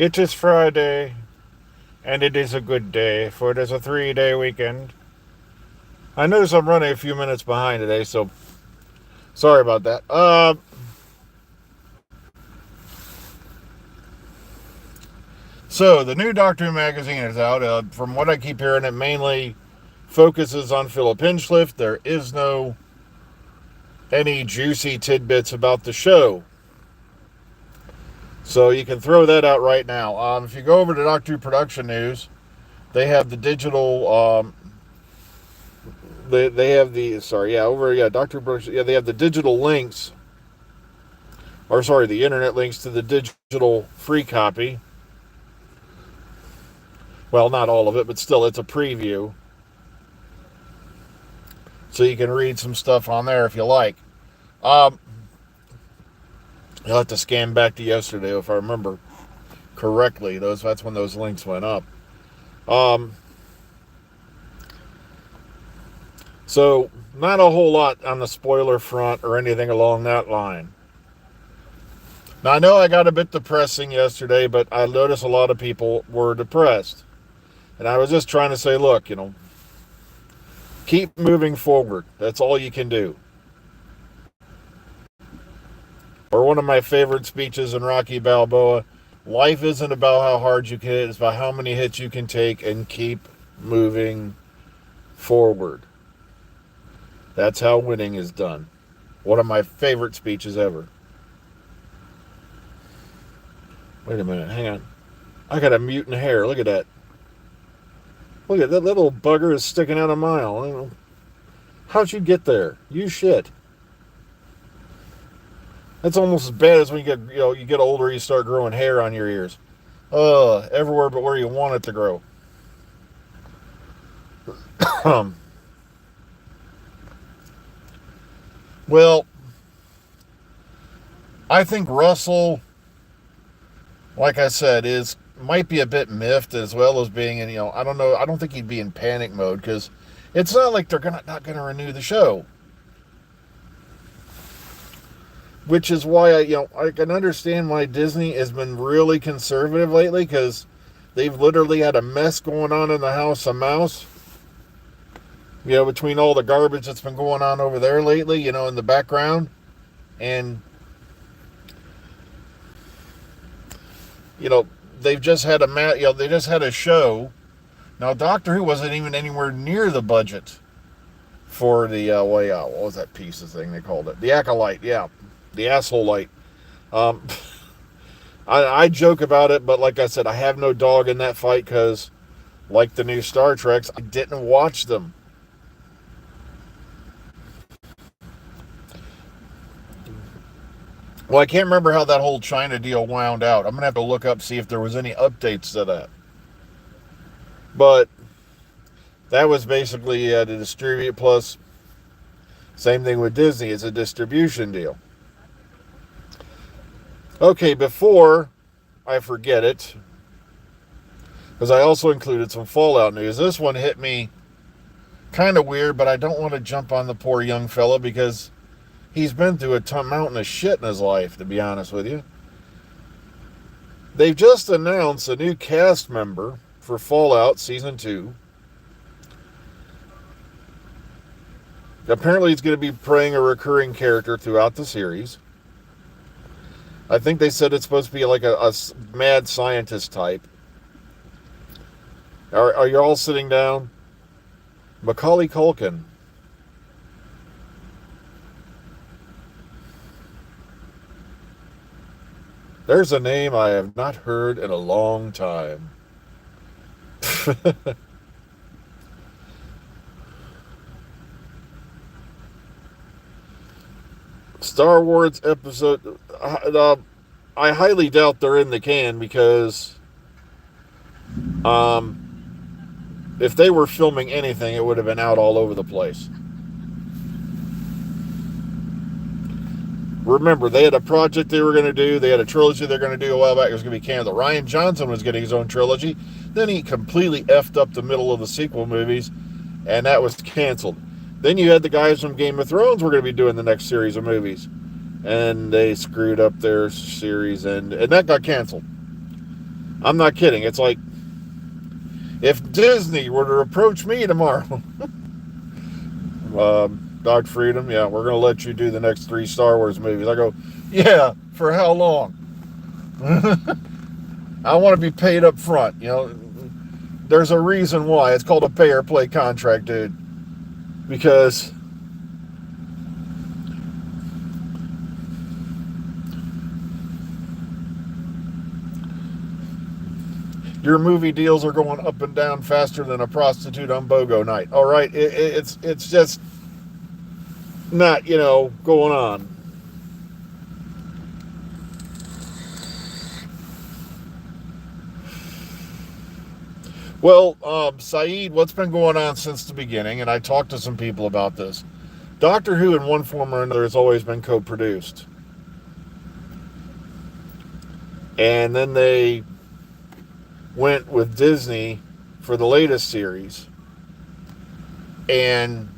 It is Friday, and it is a good day, for it is a 3-day weekend. I notice I'm running a few minutes behind today, so sorry about that. So the new Doctor Who magazine is out. From what I keep hearing, it mainly focuses on Philip Hinchcliffe. There is no any juicy tidbits about the show, so you can throw that out right now. If you go over to Doctor Who production news, they have the digital. They have the Doctor Brooks. Yeah, they have the digital links, or sorry, the internet links to the digital free copy. Well, not all of it, but still, it's a preview, so you can read some stuff on there if you like. Um, you'll have to scan back to yesterday if I remember correctly. That's when those links went up. Um, so not a whole lot on the spoiler front or anything along that line. Now, I know I got a bit depressing yesterday, but I noticed a lot of people were depressed. And I was just trying to say, look, keep moving forward. That's all you can do. Or one of my favorite speeches in Rocky Balboa, life isn't about how hard you can hit, it's about how many hits you can take and keep moving forward. That's how winning is done. One of my favorite speeches ever. Wait a minute, hang on. I got a mutant hair. Look at that. Look at that little bugger is sticking out a mile. How'd you get there? You shit. That's almost as bad as when you get older, you start growing hair on your ears. Everywhere but where you want it to grow. Well, I think Russell, like I said, might be a bit miffed as well as being in. I don't know. I don't think he'd be in panic mode because it's not like they're not gonna renew the show. Which is why I can understand why Disney has been really conservative lately, because they've literally had a mess going on in the House of Mouse. Between all the garbage that's been going on over there lately, in the background, and they've just had they just had a show. Now, Doctor Who wasn't even anywhere near the budget for the what was that piece of thing they called it? The Acolyte, yeah. The asshole light. Um, I joke about it, but like I said, I have no dog in that fight because, like the new Star Treks, I didn't watch them. Well, I can't remember how that whole China deal wound out. I'm going to have to look up, see if there was any updates to that. But that was basically to distribute, plus same thing with Disney. It's a distribution deal. Okay, before I forget it, because I also included some Fallout news. This one hit me kind of weird, but I don't want to jump on the poor young fella because he's been through a mountain of shit in his life, to be honest with you. They've just announced a new cast member for Fallout Season 2. Apparently, he's going to be playing a recurring character throughout the series. I think they said it's supposed to be like a mad scientist type. Are you all sitting down? Macaulay Culkin. There's a name I have not heard in a long time. Star Wars episode. I highly doubt they're in the can because if they were filming anything, it would have been out all over the place. Remember, they had a project they were going to do. They had a trilogy they're going to do a while back. It was going to be canceled. Ryan Johnson was getting his own trilogy. Then he completely effed up the middle of the sequel movies, and that was canceled. Then you had the guys from Game of Thrones were going to be doing the next series of movies, and they screwed up their series, and that got canceled. I'm not kidding. It's like if Disney were to approach me tomorrow, Dog Freedom, yeah, we're going to let you do the next 3 Star Wars movies. I go, yeah, for how long? I want to be paid up front. There's a reason why. It's called a pay or play contract, dude. Because your movie deals are going up and down faster than a prostitute on BOGO night. All right, it's just not going on. Well, Saeed, what's been going on since the beginning? And I talked to some people about this. Doctor Who, in one form or another, has always been co-produced, and then they went with Disney for the latest series. And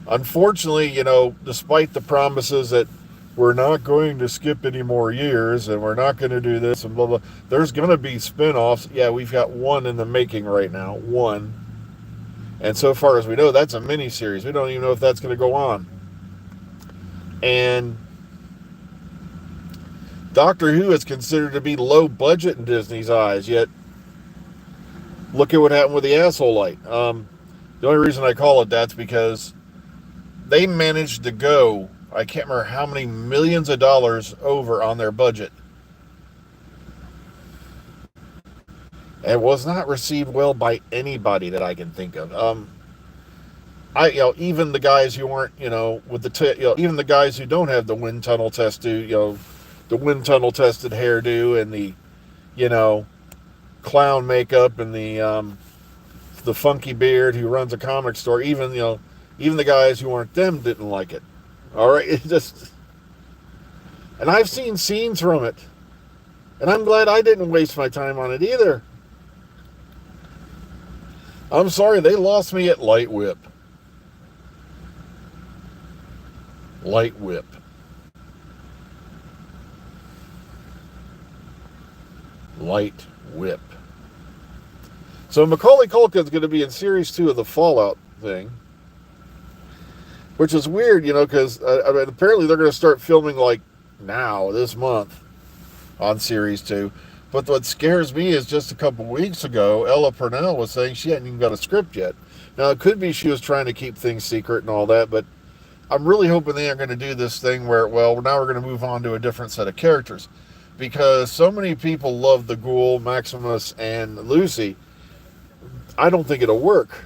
unfortunately, despite the promises that we're not going to skip any more years and we're not going to do this and blah, blah, there's going to be spin-offs. Yeah, we've got one in the making right now. One. And so far as we know, that's a mini-series. We don't even know if that's going to go on. And Doctor Who is considered to be low budget in Disney's eyes, yet look at what happened with the asshole light. The only reason I call it that's because they managed to go, I can't remember how many millions of dollars over on their budget. And was not received well by anybody that I can think of. Even the guys who aren't, with even the guys who don't have the wind tunnel tested, the wind tunnel tested hairdo and the, clown makeup and the funky beard who runs a comic store. Even the guys who aren't them didn't like it. All right, and I've seen scenes from it, and I'm glad I didn't waste my time on it either. I'm sorry, they lost me at Light Whip. Light Whip. Light Whip. So Macaulay Culkin is going to be in Series 2 of the Fallout thing, which is weird, because apparently they're going to start filming like now, this month, on Series 2. But what scares me is just a couple weeks ago, Ella Purnell was saying she hadn't even got a script yet. Now, it could be she was trying to keep things secret and all that, but I'm really hoping they are going to do this thing where, well, now we're going to move on to a different set of characters. Because so many people love the Ghoul, Maximus, and Lucy, I don't think it'll work.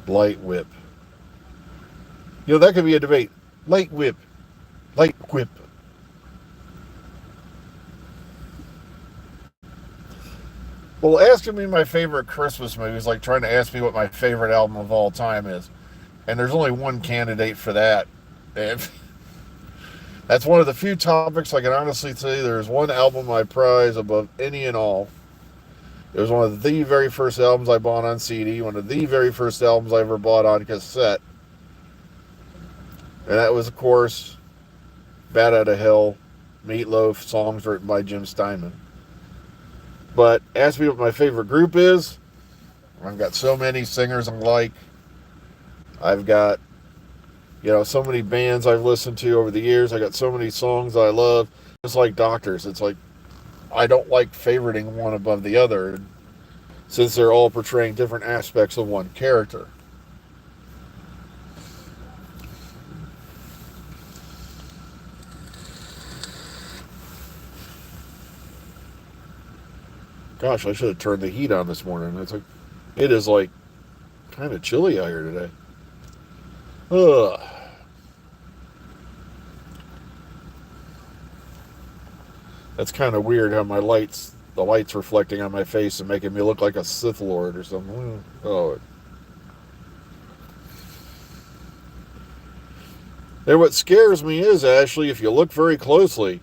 Light Whip. That could be a debate. Light Whip. Light Whip. Well, asking me my favorite Christmas movie is like trying to ask me what my favorite album of all time is. And there's only one candidate for that. And that's one of the few topics I can honestly say there's one album I prize above any and all. It was one of the very first albums I bought on CD, one of the very first albums I ever bought on cassette. And that was, of course, Bat Out of Hell, Meatloaf, songs written by Jim Steinman. But ask me what my favorite group is. I've got so many singers I like. I've got, so many bands I've listened to over the years. I got so many songs I love. It's like Doctors. It's like I don't like favoriting one above the other, since they're all portraying different aspects of one character. Gosh, I should have turned the heat on this morning. It is like kind of chilly out here today. Ugh. That's kind of weird how the light's reflecting on my face and making me look like a Sith Lord or something. Oh. And what scares me is, Ashley, if you look very closely,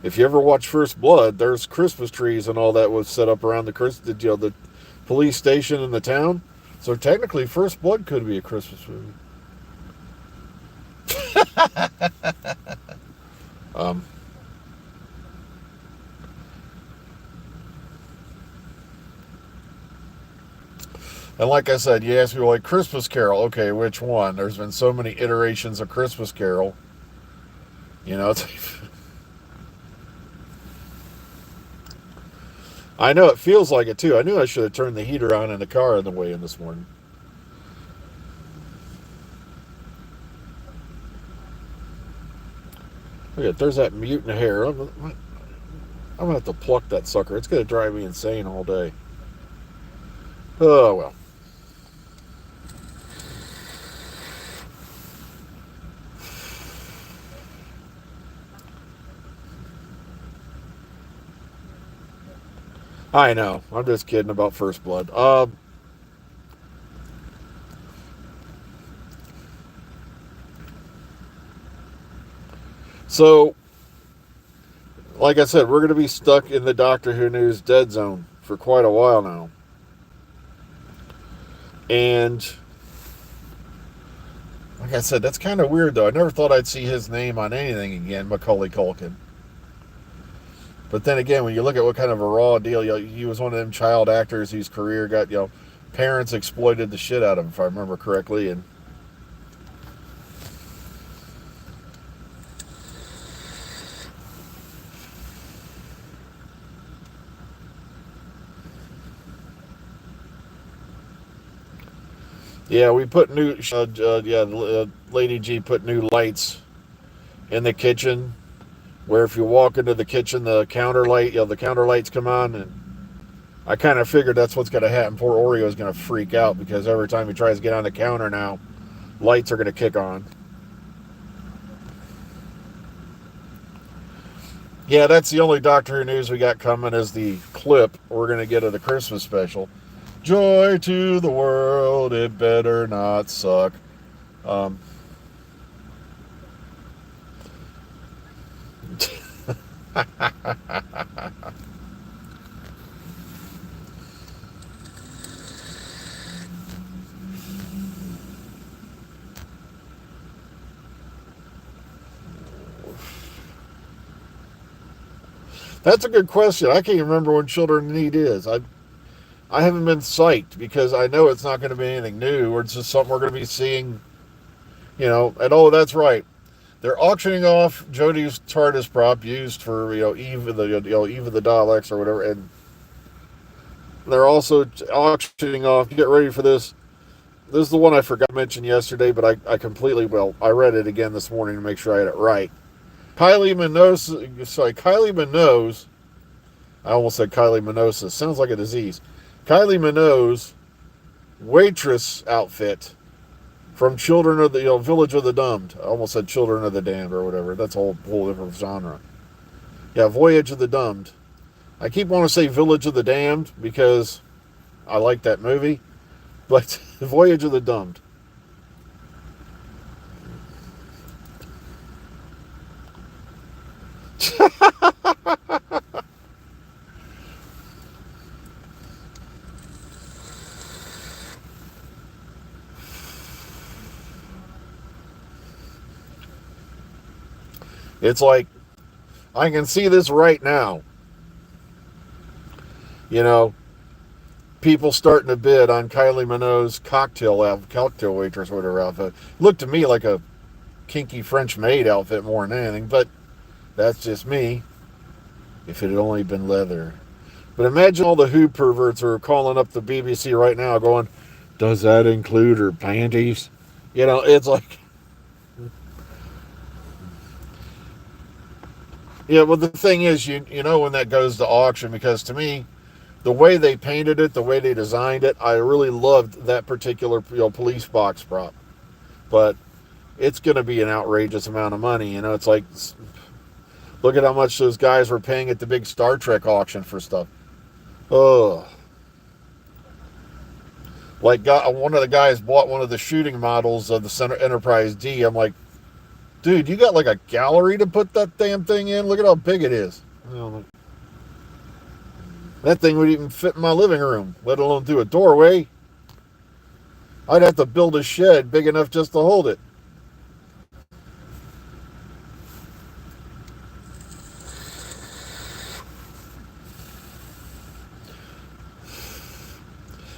if you ever watch First Blood, there's Christmas trees and all that was set up around the police station in the town. So technically, First Blood could be a Christmas movie. And like I said, you ask me like Christmas Carol. Okay, which one? There's been so many iterations of Christmas Carol. You know, it's I know it feels like it too. I knew I should have turned the heater on in the car on the way in this morning. Look at there's that mutant hair. I'm gonna have to pluck that sucker. It's gonna drive me insane all day. Oh well. I know. I'm just kidding about First Blood. So like I said, we're gonna be stuck in the Doctor Who news dead zone for quite a while now. And like I said, that's kind of weird though. I never thought I'd see his name on anything again, Macaulay Culkin. But then again, when you look at what kind of a raw deal, he was one of them child actors whose career got, parents exploited the shit out of him, if I remember correctly. And yeah, we put Lady G put new lights in the kitchen, where if you walk into the kitchen, the counter lights come on, and I kind of figured that's what's going to happen. Poor Oreo is going to freak out because every time he tries to get on the counter now, lights are going to kick on. Yeah, that's the only Doctor Who news we got coming is the clip we're going to get of the Christmas special. Joy to the world, it better not suck. Um, that's a good question. I can't remember when Children in Need is. I haven't been psyched because I know it's not going to be anything new or it's just something we're going to be seeing, and oh, that's right. They're auctioning off Jodie's TARDIS prop used for, Eve of the Daleks or whatever, and they're also auctioning off, get ready for this. This is the one I forgot to mention yesterday, but I completely, I read it again this morning to make sure I had it right. Kylie Minogue, I almost said Kylie Minogue, sounds like a disease. Kylie Minogue's waitress outfit from Children of the Village of the Damned. I almost said Children of the Damned or whatever. That's a whole different genre. Yeah, Voyage of the Damned. I keep wanting to say Village of the Damned because I like that movie, but Voyage of the Damned. It's like, I can see this right now. People starting to bid on Kylie Minogue's cocktail waitress, whatever outfit. Looked to me like a kinky French maid outfit more than anything, but that's just me. If it had only been leather. But imagine all the Who perverts who are calling up the BBC right now going, does that include her panties? It's like, yeah, well, the thing is, when that goes to auction, because to me, the way they painted it, the way they designed it, I really loved that particular police box prop. But it's going to be an outrageous amount of money. It's like, look at how much those guys were paying at the big Star Trek auction for stuff. Oh. Like, one of the guys bought one of the shooting models of the Center Enterprise D. I'm like, dude, you got like a gallery to put that damn thing in? Look at how big it is. That thing would even fit in my living room, let alone through a doorway. I'd have to build a shed big enough just to hold it.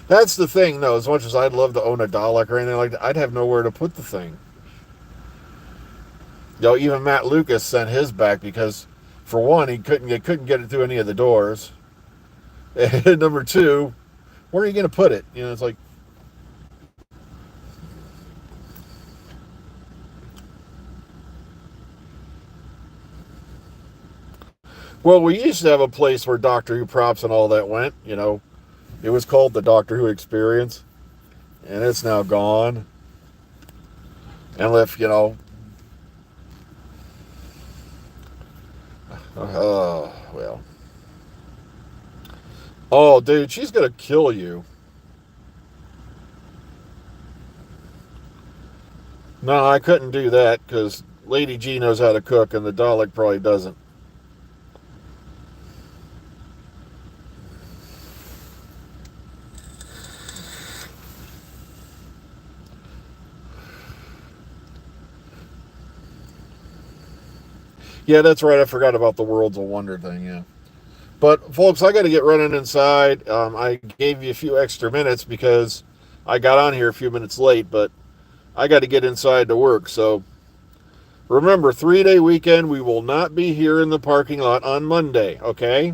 That's the thing, though. As much as I'd love to own a Dalek or anything like that, I'd have nowhere to put the thing. Even Matt Lucas sent his back because, for one, he couldn't get it through any of the doors. And number two, where are you going to put it? It's like, well, we used to have a place where Doctor Who props and all that went. It was called the Doctor Who Experience, and it's now gone. And if well. Oh, dude, she's gonna kill you. No, I couldn't do that because Lady G knows how to cook, and the Dalek probably doesn't. Yeah, that's right. I forgot about the Worlds of Wonder thing. Yeah. But, folks, I got to get running inside. I gave you a few extra minutes because I got on here a few minutes late, but I got to get inside to work. So, remember, 3-day weekend, we will not be here in the parking lot on Monday, okay?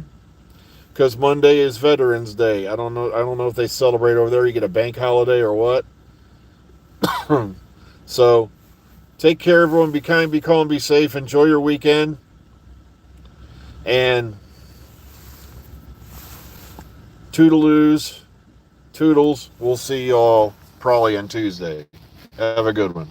Because Monday is Veterans Day. I don't know if they celebrate over there. You get a bank holiday or what. So, take care, everyone. Be kind, be calm, be safe. Enjoy your weekend. And toodaloos, toodles. We'll see y'all probably on Tuesday. Have a good one.